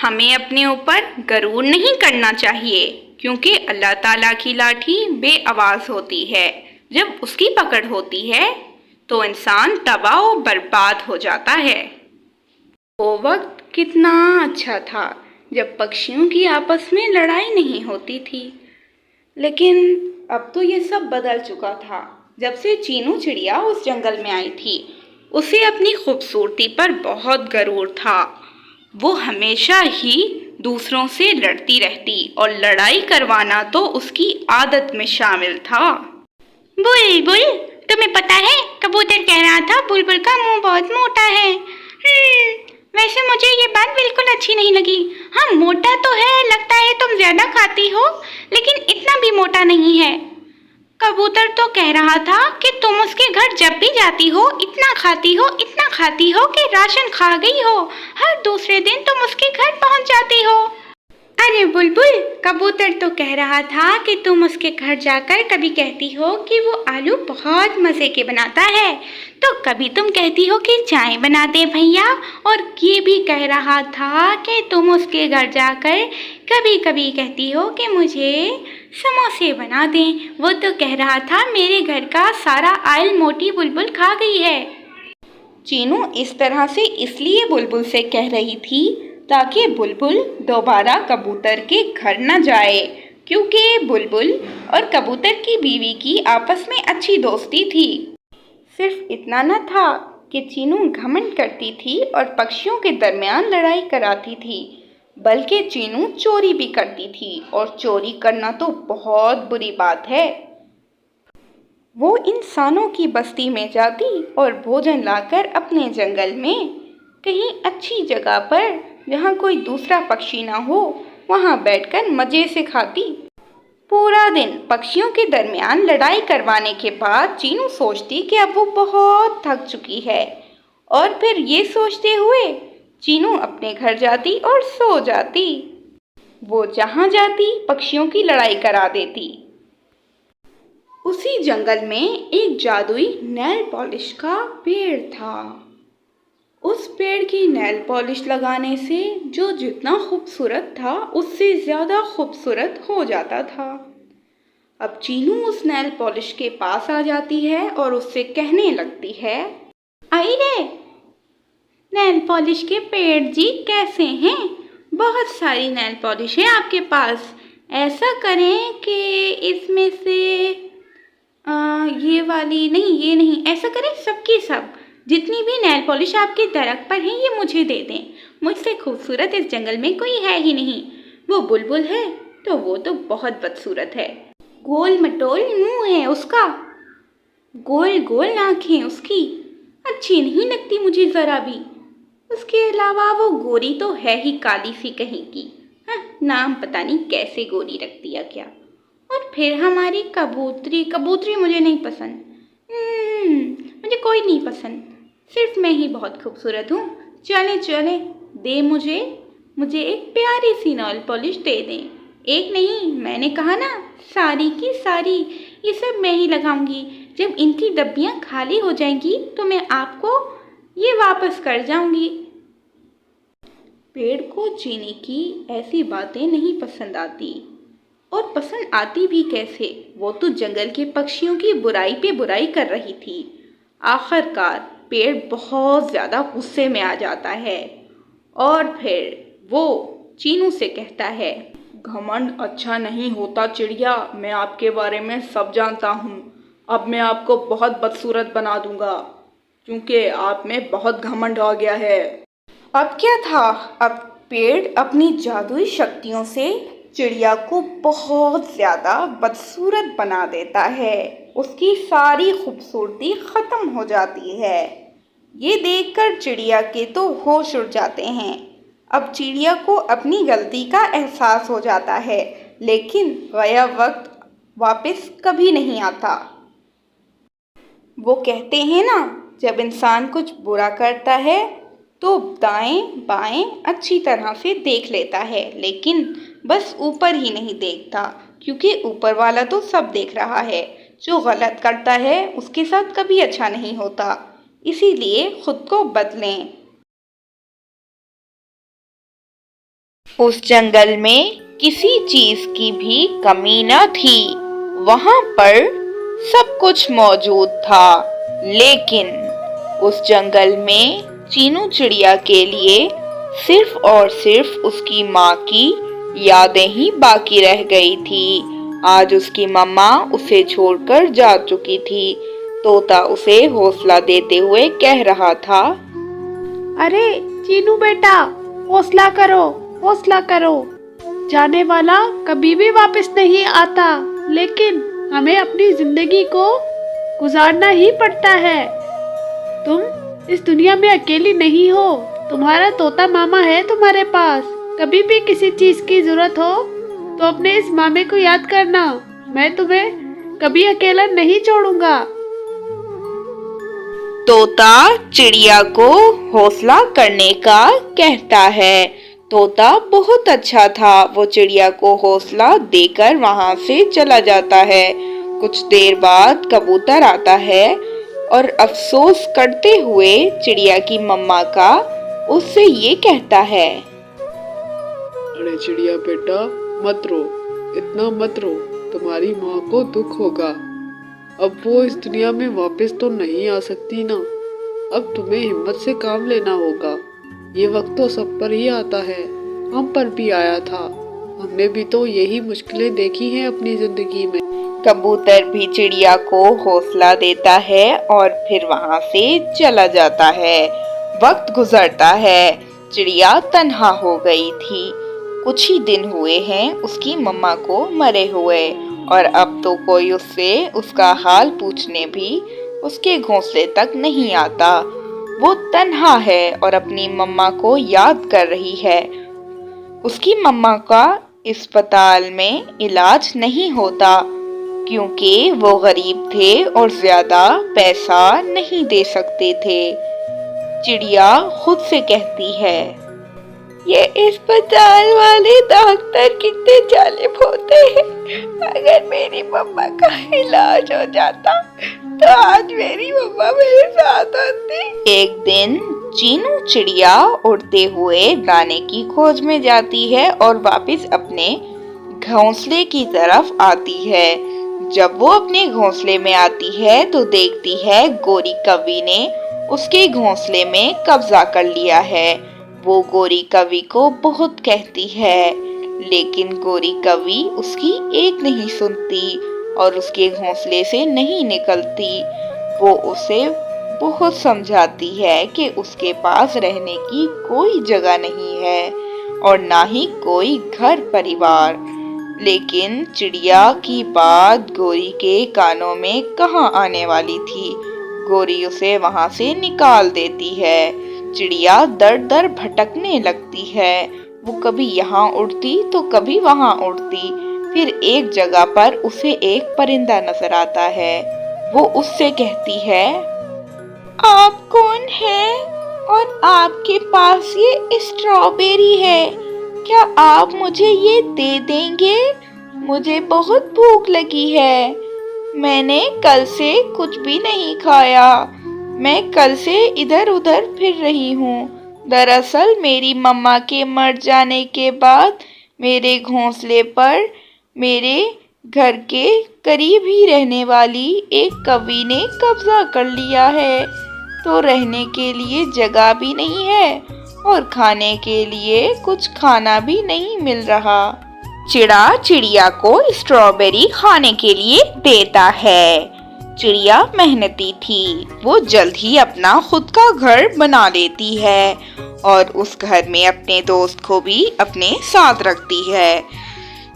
हमें अपने ऊपर गरूर नहीं करना चाहिए, क्योंकि अल्लाह ताला की लाठी बेआवाज़ होती है। जब उसकी पकड़ होती है तो इंसान तबाह और बर्बाद हो जाता है। वो वक्त कितना अच्छा था जब पक्षियों की आपस में लड़ाई नहीं होती थी। लेकिन अब तो ये सब बदल चुका था। जब से चीनू चिड़िया उस जंगल में आई थी, उसे अपनी खूबसूरती पर बहुत गरूर था। वो हमेशा ही दूसरों से लड़ती रहती और लड़ाई करवाना तो उसकी आदत में शामिल था। बुलबुल, तुम्हें पता है कबूतर कह रहा था बुलबुल का मुंह बहुत मोटा है। वैसे मुझे ये बात बिल्कुल अच्छी नहीं लगी। हाँ, मोटा तो है, लगता है तुम ज्यादा खाती हो, लेकिन इतना भी मोटा नहीं है। कबूतर तो कह रहा था कि तुम उसके घर जब भी जाती हो इतना खाती हो कि राशन खा गई हो। हर दूसरे दिन तुम उसके घर पहुंच जाती हो। अरे बुलबुल, कबूतर तो कह रहा था कि तुम उसके घर जाकर कभी कहती हो कि वो आलू बहुत मज़े के बनाता है, तो कभी तुम कहती हो कि चाय बना दे भैया, और ये भी कह रहा था कि तुम उसके घर जाकर कभी कभी कहती हो कि मुझे समोसे बना दें। वो तो कह रहा था मेरे घर का सारा आयल मोटी बुलबुल खा गई है। चीनू इस तरह से इसलिए बुलबुल से कह रही थी ताकि बुलबुल दोबारा कबूतर के घर न जाए, क्योंकि बुलबुल और कबूतर की बीवी की आपस में अच्छी दोस्ती थी। सिर्फ इतना न था कि चीनू घमंड करती थी और पक्षियों के दरमियान लड़ाई कराती थी, बल्कि चीनू चोरी भी करती थी, और चोरी करना तो बहुत बुरी बात है। वो इंसानों की बस्ती में जाती और भोजन लाकर अपने जंगल में कहीं अच्छी जगह पर, जहाँ कोई दूसरा पक्षी ना हो, वहाँ बैठकर मज़े से खाती। पूरा दिन पक्षियों के दरमियान लड़ाई करवाने के बाद चीनू सोचती कि अब वो बहुत थक चुकी है, और फिर ये सोचते हुए चीनू अपने घर जाती और सो जाती। वो जहाँ जाती पक्षियों की लड़ाई करा देती। उसी जंगल में एक जादुई नेल पॉलिश का पेड़ था। उस पेड़ की नेल पॉलिश लगाने से जो जितना खूबसूरत था उससे ज़्यादा खूबसूरत हो जाता था। अब चीनू उस नेल पॉलिश के पास आ जाती है और उससे कहने लगती है, आई रे नेल पॉलिश के पेड़ जी, कैसे हैं? बहुत सारी नेल पॉलिश है आपके पास। ऐसा करें कि इसमें से ये वाली नहीं, ये नहीं, ऐसा करें सबकी सब जितनी भी नेल पॉलिश आपके दरख्त पर है ये मुझे दे दें। मुझसे खूबसूरत इस जंगल में कोई है ही नहीं। वो बुलबुल है तो वो तो बहुत बदसूरत है। गोल मटोल मुंह है उसका, गोल गोल आँखें उसकी, अच्छी नहीं लगती मुझे ज़रा भी। उसके अलावा वो गोरी तो है ही काली सी कहीं की। हाँ, नाम पता नहीं कैसे गोरी रख दिया क्या। और फिर हमारी कबूतरी, कबूतरी मुझे नहीं पसंद। मुझे कोई नहीं पसंद, सिर्फ मैं ही बहुत खूबसूरत हूँ। चले चले दे मुझे एक प्यारी सी नेल पॉलिश दे दें। एक नहीं, मैंने कहा ना, सारी की सारी, ये सब मैं ही लगाऊंगी। जब इनकी डब्बियाँ खाली हो जाएंगी तो मैं आपको ये वापस कर जाऊंगी। पेड़ को चीनी की ऐसी बातें नहीं पसंद आती, और पसंद आती भी कैसे, वो तो जंगल के पक्षियों की बुराई पे बुराई कर रही थी। आखिरकार पेड़ बहुत ज़्यादा गुस्से में आ जाता है और फिर वो चीनू से कहता है, घमंड अच्छा नहीं होता चिड़िया, मैं आपके बारे में सब जानता हूँ। अब मैं आपको बहुत बदसूरत बना दूंगा, क्योंकि आप में बहुत घमंड आ गया है। अब क्या था, अब पेड़ अपनी जादुई शक्तियों से चिड़िया को बहुत ज़्यादा बदसूरत बना देता है। उसकी सारी खूबसूरती ख़त्म हो जाती है। ये देखकर चिड़िया के तो होश उड़ जाते हैं। अब चिड़िया को अपनी गलती का एहसास हो जाता है, लेकिन गया वक्त वापस कभी नहीं आता। वो कहते हैं ना, जब इंसान कुछ बुरा करता है तो दाएं बाएं अच्छी तरह से देख लेता है, लेकिन बस ऊपर ही नहीं देखता, क्योंकि ऊपर वाला तो सब देख रहा है। जो गलत करता है उसके साथ कभी अच्छा नहीं होता। इसीलिए खुद को बदलें। उस जंगल में किसी चीज की भी कमी न थी। वहां पर सब कुछ मौजूद था, लेकिन उस जंगल में चीनू चिड़िया के लिए सिर्फ और सिर्फ उसकी माँ की यादें ही बाकी रह गई थी। आज उसकी मम्मा उसे छोड़कर जा चुकी थी। तोता उसे हौसला देते हुए कह रहा था, अरे चीनू बेटा, हौसला करो, हौसला करो। जाने वाला कभी भी वापस नहीं आता, लेकिन हमें अपनी जिंदगी को गुजारना ही पड़ता है। तुम इस दुनिया में अकेली नहीं हो, तुम्हारा तोता मामा है तुम्हारे पास। कभी भी किसी चीज की जरूरत हो तो अपने इस मामे को याद करना। मैं तुम्हें कभी अकेला नहीं छोड़ूंगा। तोता चिड़िया को हौसला करने का कहता है। तोता बहुत अच्छा था। वो चिड़िया को हौसला देकर वहां से चला जाता है। कुछ देर बाद कबूतर आता है और अफसोस करते हुए चिड़िया की मम्मा का उससे ये कहता है, अरे चिड़िया बेटा, मत रो, इतना मत रो, तुम्हारी माँ को दुख होगा। अब वो इस दुनिया में वापस तो नहीं आ सकती ना। अब तुम्हें हिम्मत से काम लेना होगा। ये वक्त तो सब पर ही आता है, हम पर भी आया था। हमने भी तो यही मुश्किलें देखी हैं अपनी जिंदगी में। कबूतर भी चिड़िया को हौसला देता है और फिर वहां से चला जाता है। वक्त गुजरता है। चिड़िया तन्हा हो गई थी। कुछ ही दिन हुए हैं उसकी मम्मा को मरे हुए, और अब तो कोई उससे उसका हाल पूछने भी उसके घोंसले तक नहीं आता। वो तन्हा है और अपनी मम्मा को याद कर रही है। उसकी मम्मा का अस्पताल में इलाज नहीं होता क्योंकि वो गरीब थे और ज्यादा पैसा नहीं दे सकते थे। चिड़िया खुद से कहती है, ये अस्पताल वाले डॉक्टर कितने जालिम होते हैं। अगर मेरी मम्मा का इलाज हो जाता तो आज मेरी मम्मा मेरे साथ होती। एक दिन चीनू चिड़िया उड़ते हुए दाने की खोज में जाती है और वापस अपने घोंसले की तरफ आती है। जब वो अपने घोंसले में आती है तो देखती है गोरी कौवी ने उसके घोंसले में कब्जा कर लिया है। वो गोरी कौवी को बहुत कहती है, लेकिन गोरी कौवी उसकी एक नहीं सुनती और उसके घोंसले से नहीं निकलती। वो उसे बहुत समझाती है कि उसके पास रहने की कोई जगह नहीं है और ना ही कोई घर परिवार। लेकिन चिड़िया की बात गोरी के कानों में कहाँ आने वाली थी। गोरी उसे वहां से निकाल देती है। चिड़िया दर दर भटकने लगती है। वो कभी यहाँ उड़ती तो कभी वहां उड़ती। फिर एक जगह पर उसे एक परिंदा नजर आता है। वो उससे कहती है, आप कौन है और आपके पास ये स्ट्रॉबेरी है, क्या आप मुझे ये दे देंगे? मुझे बहुत भूख लगी है। मैंने कल से कुछ भी नहीं खाया। मैं कल से इधर उधर फिर रही हूँ। दरअसल मेरी मम्मा के मर जाने के बाद मेरे घोंसले पर मेरे घर के करीब ही रहने वाली एक कौवी ने कब्जा कर लिया है, तो रहने के लिए जगह भी नहीं है और खाने के लिए कुछ खाना भी नहीं मिल रहा। चिड़ा चिड़िया को स्ट्रॉबेरी खाने के लिए देता है। चिड़िया मेहनती थी। वो जल्द ही अपना खुद का घर बना लेती है और उस घर में अपने दोस्त को भी अपने साथ रखती है।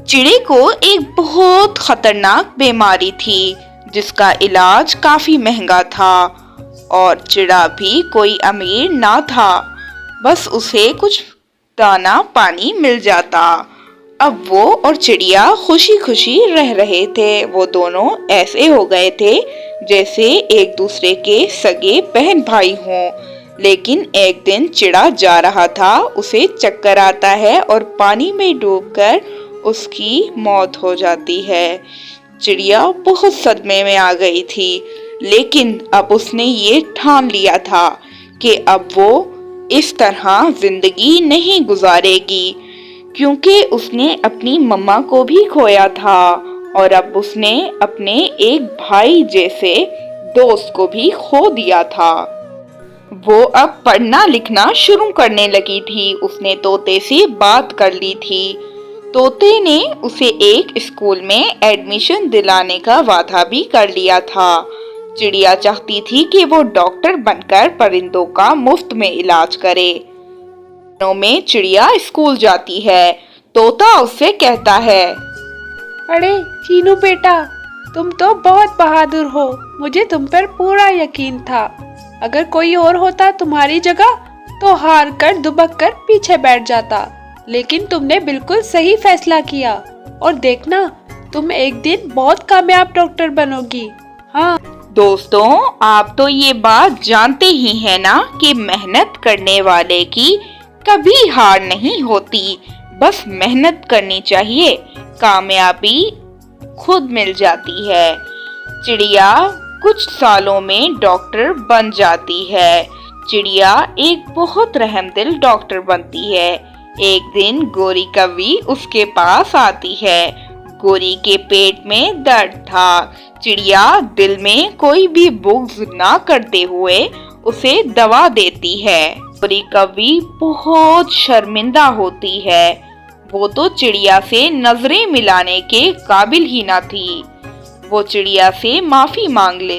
चिड़े को एक बहुत खतरनाक बीमारी थी जिसका इलाज काफी महंगा था और चिड़ा भी कोई अमीर ना था। बस उसे कुछ दाना पानी मिल जाता। अब वो और चिड़िया खुशी खुशी रह रहे थे। वो दोनों ऐसे हो गए थे जैसे एक दूसरे के सगे बहन भाई हों। लेकिन एक दिन चिड़ा जा रहा था, उसे चक्कर आता है और पानी में डूबकर उसकी मौत हो जाती है। चिड़िया बहुत सदमे में आ गई थी, लेकिन अब उसने ये ठान लिया था कि अब वो इस तरह जिंदगी नहीं गुजारेगी। क्योंकि उसने अपनी मम्मा को भी खोया था और अब उसने अपने एक भाई जैसे दोस्त को भी खो दिया था। वो अब पढ़ना लिखना शुरू करने लगी थी। उसने तोते से बात कर ली थी। तोते ने उसे एक स्कूल में एडमिशन दिलाने का वादा भी कर लिया था। चिड़िया चाहती थी कि वो डॉक्टर बनकर परिंदों का मुफ्त में इलाज करे। दिनों में चिड़िया स्कूल जाती है। तोता उससे कहता है, अरे चीनू बेटा, तुम तो बहुत बहादुर हो। मुझे तुम पर पूरा यकीन था। अगर कोई और होता तुम्हारी जगह तो हार कर दुबक कर पीछे बैठ जाता, लेकिन तुमने बिल्कुल सही फैसला किया और देखना तुम एक दिन बहुत कामयाब डॉक्टर बनोगी। हाँ दोस्तों, आप तो ये बात जानते ही हैं ना कि मेहनत करने वाले की कभी हार नहीं होती। बस मेहनत करनी चाहिए, कामयाबी खुद मिल जाती है। चिड़िया कुछ सालों में डॉक्टर बन जाती है। चिड़िया एक बहुत रहमदिल डॉक्टर बनती है। एक दिन गोरी कौवी उसके पास आती है। गोरी के पेट में दर्द था। चिड़िया दिल में कोई भी बुग़्ज़ ना करते हुए उसे दवा देती है। गोरी कौवी बहुत शर्मिंदा होती है। वो तो चिड़िया से नजरें मिलाने के काबिल ही ना थी। वो चिड़िया से माफी मांग लेती